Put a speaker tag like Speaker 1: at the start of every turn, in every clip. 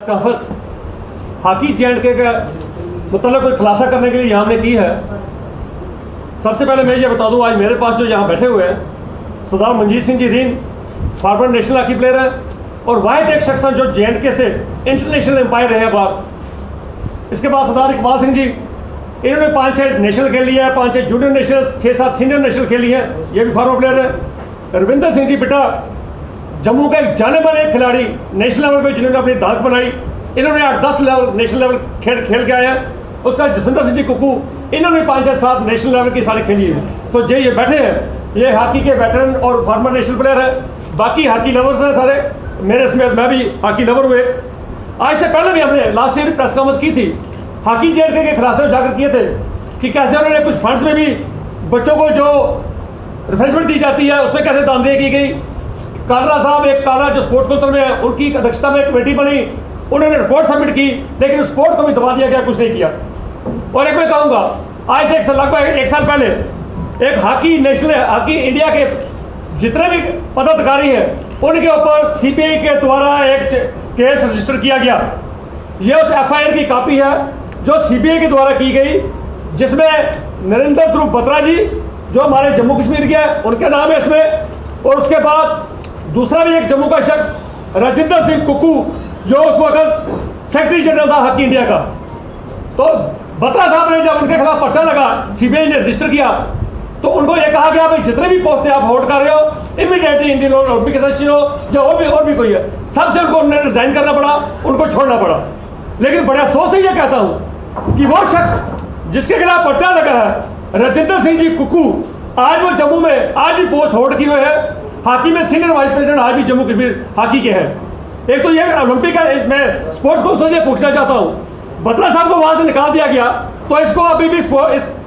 Speaker 1: Conference hockey J&K का मतलब कोई खुलासा करने के लिए यहाँ हमने की है। सबसे पहले मैं ये बता दूँ, आज मेरे पास जो यहाँ बैठे हुए हैं सरदार मनजीत सिंह जी रीन फॉर्मर नेशनल हॉकी प्लेयर है और वाहिद एक शख्स जो J&K से इंटरनेशनल एम्पायर रहे बात। इसके बाद सरदार इकबाल सिंह जी, इन्होंने 5-6 नेशनल खेल लिया है, 5-6 जूनियर नेशनल, 6-7 सीनियर नेशनल खेली है, ये भी फॉर्मर प्लेयर है। रविंदर सिंह जी बेटा जम्मू का एक जाने माने खिलाड़ी नेशनल लेवल पे जिन्होंने अपनी दाग बनाई, इन्होंने 8-10 लेवल नेशनल लेवल खेल के आए हैं। उसका जसविंदर सिंह जी कुकू, इन्होंने 5-6-7 नेशनल लेवल की सारी खेली है। तो ये बैठे हैं, ये हॉकी के वेटरन और फॉर्मर नेशनल प्लेयर है। बाकी हॉकी लवर्स हैं सारे, मेरे समेत मैं भी हॉकी लवर हुए। आज से पहले भी हमने लास्ट ईयर प्रेस कॉन्फ्रेंस की थी, हॉकी J&K के खुलासे उजागर किए थे कि कैसे उन्होंने कुछ फंड्स में भी बच्चों को जो रिफ्रेशमेंट दी जाती है उसमें कैसे दानदेही की गई। काला साहब, एक काला जो स्पोर्ट्स काउंसिल में है, उनकी अध्यक्षता में एक कमेटी बनी, उन्होंने रिपोर्ट सबमिट की, लेकिन उस रिपोर्ट को भी दबा दिया गया, कुछ नहीं किया। और एक मैं कहूँगा, आज से लगभग 1 साल पहले एक हॉकी नेशनल हॉकी इंडिया के जितने भी पदाधिकारी हैं उनके ऊपर CBI के द्वारा एक केस रजिस्टर किया गया। ये उस FIR की कॉपी है जो CBI के द्वारा की गई, जिसमें नरेंद्र ध्रुव बत्रा जी जो हमारे जम्मू कश्मीर के हैं उनके नाम है इसमें, और उसके बाद दूसरा भी एक जम्मू का शख्स राजिंदर सिंह कुकू जो उस वक्त सेक्रेटरी जनरल था हॉकी इंडिया का। तो बत्रा साहब ने जब उनके खिलाफ पर्चा लगा, CBI ने रजिस्टर किया, तो उनको ये कहा गया भाई जितने भी पोस्ट आप होल्ड कर रहे हो इमीडिएटली इंडियन ओलंपिक एसोसिएशन हो जो और भी कोई है, सबसे उनको रिजाइन करना पड़ा, उनको छोड़ना पड़ा। लेकिन बड़े अफसोस से ये कहता हूँ कि वो शख्स जिसके खिलाफ पर्चा लगा है राजिंदर सिंह जी कुकू, आज वो जम्मू में आज भी पोस्ट होल्ड किए हुए है, हॉकी में सीनियर वाइस प्रेसिडेंट आज भी जम्मू कश्मीर हॉकी के हैं। एक तो ये ओलंपिक का मैं स्पोर्ट्स काउंसिल से पूछना चाहता हूँ, बत्रा साहब को वहां से निकाल दिया गया, तो इसको अभी भी इस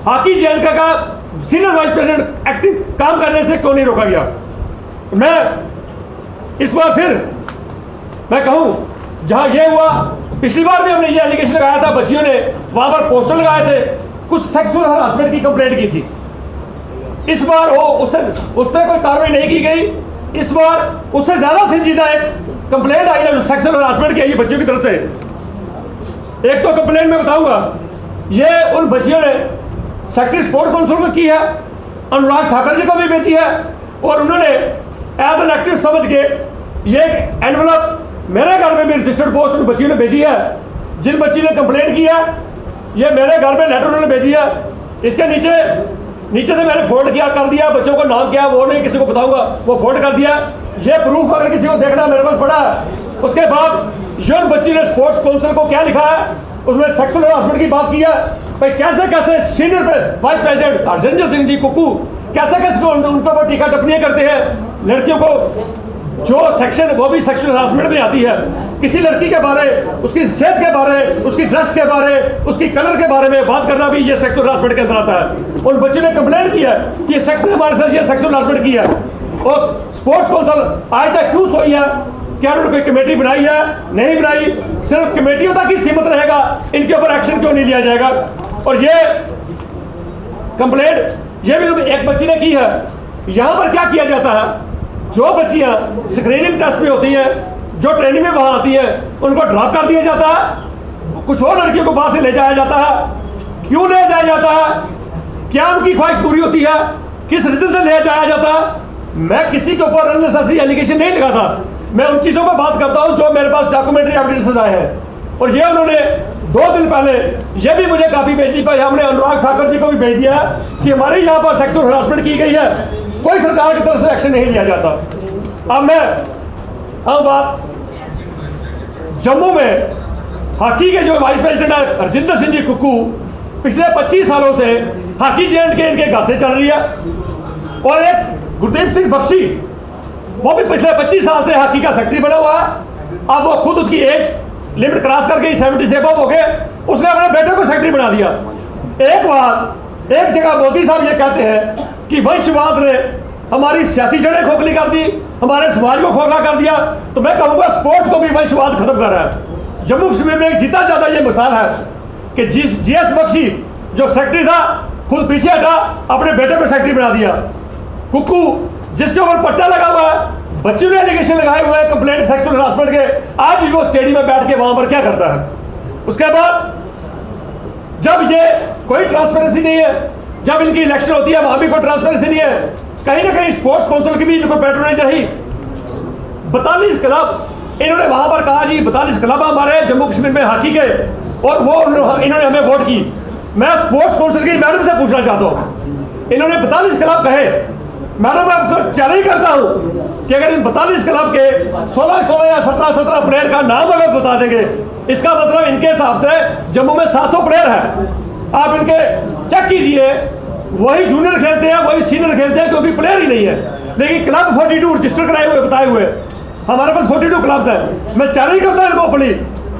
Speaker 1: हॉकी J&K का सीनियर वाइस प्रेसिडेंट एक्टिव काम करने से क्यों नहीं रोका गया। मैं इस बार फिर मैं कहूं, जहां ये हुआ, पिछली बार भी हमने ये एलिगेशन लगाया था, बच्चियों ने वहां पर पोस्टर लगाए थे, कुछ सेक्सुअल हरासमेंट की कंप्लेंट की थी। इस बार वो उस पर कोई कार्रवाई नहीं की गई। इस बार उससे ज्यादा संजीदा एक कंप्लेंट आई है जो सेक्सुअल हरासमेंट की आई है बच्चियों की तरफ से। एक तो कंप्लेंट में बताऊंगा, ये उन बच्चियों ने सेक्रेटरी स्पोर्ट्स काउंसिल को की है, अनुराग ठाकर जी को भी भेजी है, और उन्होंने एज एन एक्टिव समझ के ये एनवलप मेरे घर में भी रजिस्टर्ड पोस्ट उन बच्चियों ने भेजी है। जिन बच्ची ने कंप्लेंट की है, ये मेरे घर में लेटर उन्होंने भेजी है। इसके नीचे से मैंने फोल्ड किया कर दिया, बच्चों को नाम क्या वो नहीं किसी को बताऊंगा, वो फोल्ड कर दिया। ये प्रूफ अगर किसी को देखना मेरे पास पड़ा है। उसके बाद ये बच्ची ने स्पोर्ट्स काउंसिल को क्या लिखा है, उसमें सेक्सुअल हरासमेंट की बात की है। भाई कैसे senior vice president Rajinder Singh ji Kuku कैसे उनके ऊपर टीका टिप्पणियां करते हैं। लड़कियों को जो सेक्शन वो भी सेक्सुअल हरासमेंट में आती है, किसी लड़की के बारे, उसकी सेहत के बारे, उसकी ड्रेस के बारे, उसकी कलर के बारे में बात करना भी ये सेक्सुअल हरासमेंट के अंदर आता है। उन बच्चे ने कंप्लेंट की है कि सेक्स ने हमारे साथ ये सेक्सुअल हरासमेंट किया है, और स्पोर्ट्स काउंसिल आज तक क्यों सोई है, क्या उन्होंने कोई कमेटी बनाई है, नहीं बनाई, सिर्फ कमेटियों तक ही सीमित रहेगा, इनके ऊपर एक्शन क्यों नहीं लिया जाएगा। और ये कंप्लेंट ये भी एक बच्ची ने की है। यहाँ पर क्या किया जाता है, जो बच्चियाँ स्क्रीनिंग टेस्ट में होती हैं, जो ट्रेनिंग में वहाँ आती है, उनको ड्रॉप कर दिया जाता है, कुछ और लड़कियों को बाहर से ले जाया जाता है। क्यों ले जाया जाता है, क्या उनकी ख्वाहिश पूरी होती है, किस रीजन से ले जाया जाता है। मैं किसी के ऊपर अननेसेसरी एलिगेशन नहीं लगाता, मैं उन चीज़ों पर बात करता हूँ जो मेरे पास डॉक्यूमेंट्री एविडेंसेस आए हैं। और ये उन्होंने 2 दिन पहले ये भी मुझे काफ़ी भेजी, पर हमने अनुराग ठाकर जी को भी भेज दिया कि हमारे यहाँ पर सेक्सुअल हरासमेंट की गई है, कोई सरकार की तरफ से एक्शन नहीं लिया जाता। अब मैं बात जम्मू में हॉकी के जो वाइस प्रेसिडेंट है राजिंदर सिंह जी कुकू, पिछले 25 सालों से हॉकी J&K इनके घर से चल रही है। और एक गुरदीप सिंह बख्शी, वो भी पिछले 25 साल से हॉकी का सेक्रेटरी बना हुआ है। अब वो खुद उसकी एज लिमिट क्रॉस कर गई, 70 से अबव हो गए, उसने अपने बेटे को सेक्रेटरी बना दिया। एक जगह मोदी साहब ये कहते हैं कि वंशवाद ने हमारी सियासी जड़ें खोखली कर दी, हमारे समाज को खोखला कर दिया। तो मैं कहूँगा स्पोर्ट्स को भी वंशवाद खत्म कर रहा है। जम्मू कश्मीर में एक जीता जाता ये मिसाल है कि GS बख्शी जो सेक्रेटरी था खुद पीछे हटा, अपने बेटे को सेक्रेटरी बना दिया। कुकू जिसके ऊपर पर्चा लगा हुआ है, बच्चों ने एलिगेशन लगाए हुए हैं कंप्लेंट सेक्सुअल हरासमेंट के, आज भी वो स्टेडियम में बैठ के वहां पर क्या करता है। उसके बाद जब ये कोई ट्रांसपेरेंसी नहीं है, जब इनकी इलेक्शन होती है वहां भी कोई ट्रांसपेरेंसी नहीं है, कहीं ना कहीं स्पोर्ट्स काउंसिल की भी जो पैट्रोनेज रही। 42 क्लब इन्होंने वहां पर कहा जी 42 क्लब हमारे जम्मू कश्मीर में हॉकी के, और वो इन्होंने हमें वोट की। मैं स्पोर्ट्स काउंसिल की मैडम से पूछना चाहता हूँ, इन्होंने 42 क्लब कहे, मैडम मैं आपको चैलेंज करता हूँ कि अगर इन 42 क्लब के 16 या 17 प्लेयर का नाम अगर बता देंगे, इसका मतलब इनके हिसाब से जम्मू में 700 प्लेयर है। आप इनके चेक कीजिए, वही जूनियर खेलते हैं, वही सीनियर खेलते हैं, क्योंकि प्लेयर ही नहीं है। लेकिन क्लब 42 रजिस्टर कराए हुए बताए हुए, हमारे पास 42 क्लब्स हैं। मैं चैलेंज करता हूँ इनको, अपनी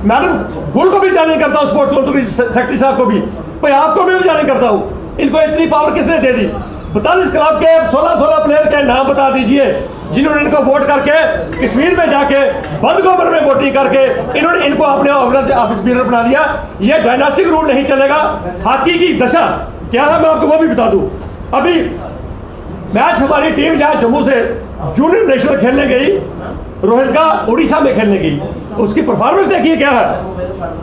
Speaker 1: मैडम गुल को भी चैलेंज करता हूँ, स्पोर्ट्स काउंसिल सेक्रेटरी साहब को भी, भाई आपको भी चैलेंज करता हूँ, इनको इतनी पावर किसने दे दी। 42 क्लब के 16 प्लेयर के नाम बता दीजिए जिन्होंने इनको वोट करके कश्मीर में जाके बंद गोबर में वोटिंग करके इन्होंने इनको अपने ऑफिस बीनर बना दिया। ये डायनास्टिक रूल नहीं चलेगा। हॉकी की दशा क्या है मैं आपको वो भी बता दूं। अभी मैच हमारी टीम जहाँ जम्मू से जूनियर नेशनल खेलने गई, रोहित का उड़ीसा में खेलने गई, उसकी परफॉर्मेंस देखिए क्या है।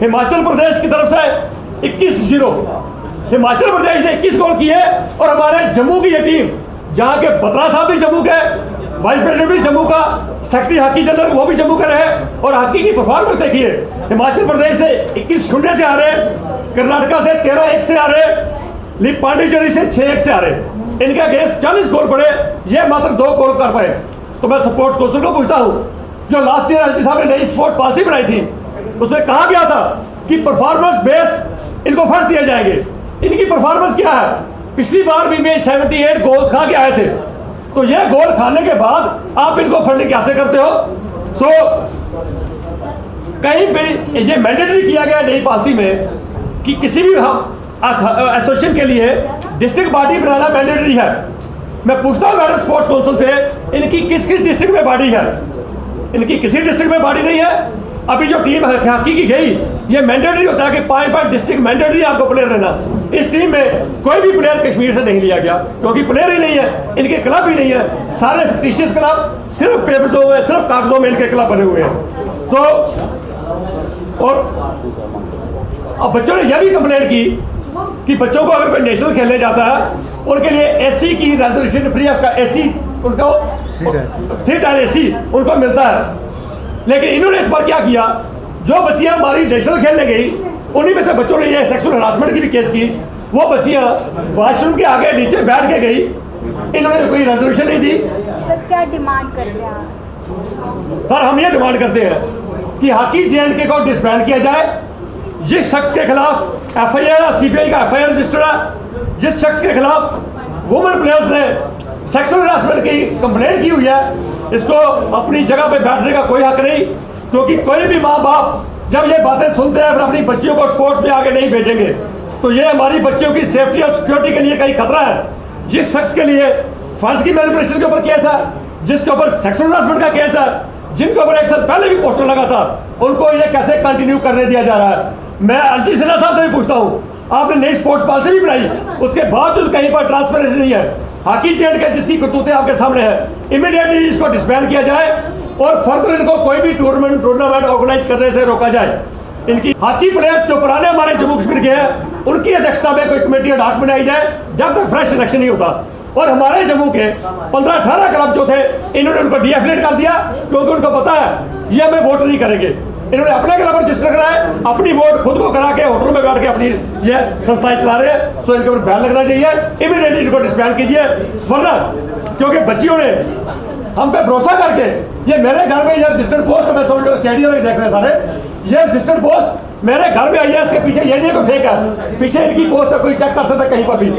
Speaker 1: हिमाचल प्रदेश की तरफ से 21-0 हिमाचल प्रदेश ने 21 गोल किए, और हमारे जम्मू की ये टीम जहाँ के बत्रा साहब भी जम्मू के, वाइस प्रेसिडेंट भी जम्मू का, सेक्रेटरी हॉकी जनरल वो भी जम्मू के रहे, और हॉकी की परफॉर्मेंस देखिए। हिमाचल प्रदेश से 21-0 से आ रहे, कर्नाटका से 13-1 से आ रहे, पांडिचेरी से 6-1 से आ रहे। इनके अगेंस्ट 40 गोल पड़े, ये मात्र 2 गोल कर पाए। तो मैं स्पोर्ट्स काउंसिल को पूछता हूँ, जो लास्ट ईयर एलजी साहब ने नई स्पोर्ट पॉलिसी बनाई थी, उसमें कहा गया था कि परफॉर्मेंस बेस इनको फर्स्ट दिए जाएंगे। इनकी परफॉर्मेंस क्या है? पिछली बार भी वे 78 गोल्स खा के आए थे, तो ये गोल खाने के बाद आप इनको फंडिंग कैसे करते हो? कहीं भी ये मैंडेटरी किया गया नई पॉलिसी में कि किसी भी एसोसिएशन के लिए डिस्ट्रिक्ट बॉडी बनाना मैंडेटरी है। मैं पूछता हूँ मैडम स्पोर्ट्स काउंसिल से, इनकी किस किस डिस्ट्रिक्ट में बॉडी है? इनकी किसी डिस्ट्रिक्ट में बॉडी नहीं है। अभी जो टीम हॉकी की गई, ये मैंडेटरी होता है कि 5 डिस्ट्रिक्ट मैंडेटरी आपको प्लेयर लेना। इस टीम में कोई भी प्लेयर कश्मीर से नहीं लिया गया, क्योंकि प्लेयर ही नहीं है, इनके क्लब ही नहीं है, सारे फिक्टिशियस क्लब सिर्फ पेपर्स में, सिर्फ कागजों में इनके क्लब बने हुए हैं। तो और अब बच्चों ने यह भी कंप्लेंट की कि बच्चों को अगर कोई नेशनल खेलने जाता है, उनके लिए एसी की रिजर्वेशन फ्री ऑफ एसी उनको 3 टायर एसी उनको मिलता है। लेकिन इन्होंने इस बार क्या किया, जो बच्चियां हमारी नेशनल खेलने गई, उन्हीं में से बच्चों ने ये सेक्सुअल हरासमेंट की भी केस की। वो बच्चियां वॉशरूम के आगे नीचे बैठ के गई, इन्होंने कोई रेजोल्यूशन नहीं दी।
Speaker 2: सर क्या डिमांड करते हैं?
Speaker 1: सर हम ये डिमांड करते हैं कि हॉकी JNK को डिसबैंड किया जाए। जिस शख्स के खिलाफ FIR CBI का FIR रजिस्टर्ड है, जिस शख्स के खिलाफ वुमेन प्लेयर्स ने सेक्सुअल हरासमेंट की कंप्लेंट की हुई है, इसको अपनी जगह पे बैठने का कोई हक नहीं। क्योंकि कोई भी माँ बाप जब ये बातें सुनते हैं फिर अपनी बच्चियों को स्पोर्ट्स में आगे नहीं भेजेंगे, तो ये हमारी बच्चियों की सेफ्टी और सिक्योरिटी के लिए कहीं खतरा है। जिस शख्स के लिए फंड्स की मैनिपुलेशन के ऊपर केस है, जिसके ऊपर सेक्सुअल हरासमेंट का केस है, जिनके ऊपर 1 साल पहले भी पोस्टर लगा था, उनको ये कैसे कंटिन्यू करने दिया जा रहा है? मैं अर्जी सिन्हा साहब से भी पूछता हूँ, आपने नई स्पोर्ट्स पॉलिसी भी बनाई, उसके बावजूद कहीं पर ट्रांसपेरेंसी नहीं है। हॉकी JNK जिसकी करतूतें आपके सामने है, इमीडिएटली इसको डिसबैंड किया जाए और फर्दर इनको कोई भी टूर्नामेंट ऑर्गेनाइज करने से रोका जाए। इनकी हॉकी प्लेयर जो पुराने हमारे जम्मू कश्मीर के हैं, उनकी अध्यक्षता में कोई कमेटी अडॉक बनाई जाए जब तक फ्रेश इलेक्शन नहीं होता। और हमारे जम्मू के 15-18 क्लब जो थे, इन्होंने उनको डीएफिलेट कर दिया, क्योंकि उनको पता है ये हमें वोट नहीं करेंगे। इन्होंने अपने क्लब रजिस्टर कराए, अपनी वोट खुद को करा के होटल में बैठ के अपनी ये संस्थाएं चला रहे हैं। सो इनके ऊपर बैन लगना चाहिए, इमीडिएटली इनको डिसबैंड कीजिए। वरना क्योंकि बच्चियों ने हम पे भरोसा करके, ये मेरे घर में ये रजिस्टर्ड पोस्ट, मैं समझ लो सीडीओ देख रहे हैं सारे, ये रजिस्टर्ड पोस्ट मेरे घर में आई है। इसके पीछे ये नहीं कोई फेक है, पीछे इनकी पोस्ट है, कोई चेक कर सकता है कहीं पर भी।